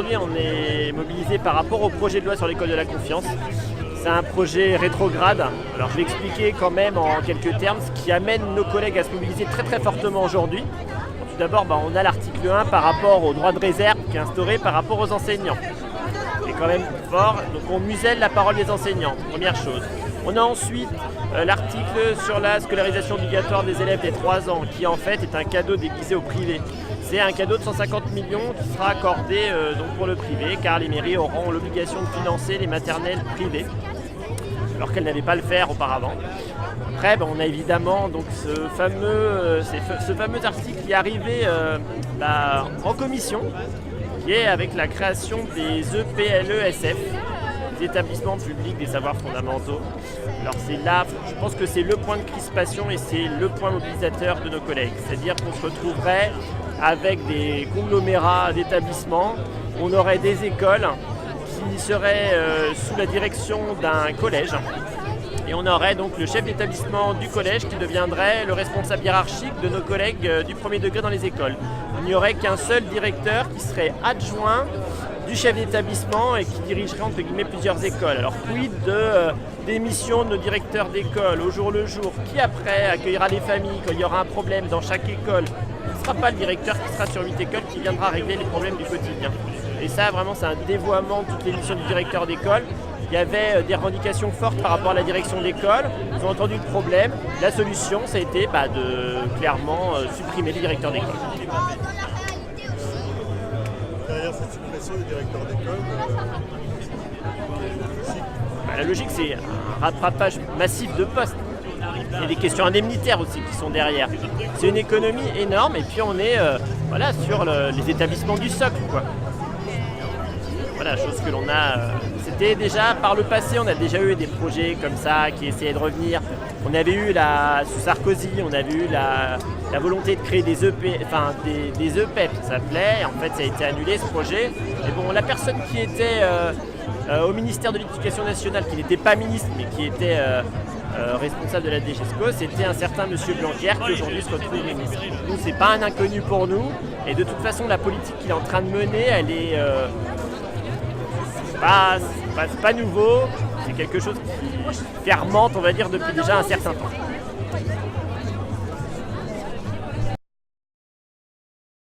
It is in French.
aujourd'hui, on est mobilisé par rapport au projet de loi sur l'école de la confiance. C'est un projet rétrograde. Alors je vais expliquer quand même en quelques termes ce qui amène nos collègues à se mobiliser très très fortement aujourd'hui. Tout d'abord, on a l'article 1 par rapport au droit de réserve qui est instauré par rapport aux enseignants. C'est quand même fort, donc on muselle la parole des enseignants, première chose. On a ensuite l'article sur la scolarisation obligatoire des élèves des 3 ans, qui en fait est un cadeau déguisé au privé. C'est un cadeau de 150 millions qui sera accordé donc pour le privé, car les mairies auront l'obligation de financer les maternelles privées, alors qu'elles n'avaient pas à le faire auparavant. Après, on a évidemment donc, ce fameux article qui est arrivé en commission, qui est avec la création des EPLESF, des établissements publics des savoirs fondamentaux. Alors c'est là, je pense que c'est le point de crispation et c'est le point mobilisateur de nos collègues. C'est-à-dire qu'on se retrouverait avec des conglomérats d'établissements, on aurait des écoles qui seraient sous la direction d'un collège. Et on aurait donc le chef d'établissement du collège qui deviendrait le responsable hiérarchique de nos collègues du premier degré dans les écoles. Il n'y aurait qu'un seul directeur qui serait adjoint du chef d'établissement et qui dirigerait entre guillemets plusieurs écoles. Alors quid des missions de nos directeurs d'école au jour le jour, qui après accueillera les familles quand il y aura un problème dans chaque école. Ce ne sera pas le directeur qui sera sur 8 écoles qui viendra régler les problèmes du quotidien. Et ça vraiment c'est un dévoiement de toutes les missions du directeur d'école. Il y avait des revendications fortes par rapport à la direction d'école. Ils ont entendu le problème. La solution, ça a été de clairement supprimer les directeurs d'école. Derrière cette suppression des directeurs d'école, la logique, c'est un rattrapage massif de postes. Il y a des questions indemnitaires aussi qui sont derrière. C'est une économie énorme et puis on est sur les établissements du socle, quoi. Voilà, chose que l'on a. C'était déjà par le passé, on a déjà eu des projets comme ça qui essayaient de revenir. On avait eu sous Sarkozy, on avait eu la volonté de créer des EPEP, ça s'appelait. En fait, ça a été annulé ce projet. Et la personne qui était au ministère de l'Éducation nationale, qui n'était pas ministre, mais qui était responsable de la DGESCO, c'était un certain monsieur Blanquer qui aujourd'hui se retrouve ministre. Nous, c'est pas un inconnu pour nous. Et de toute façon, la politique qu'il est en train de mener, elle est c'est pas nouveau, c'est quelque chose qui fermente, on va dire, depuis déjà un certain temps.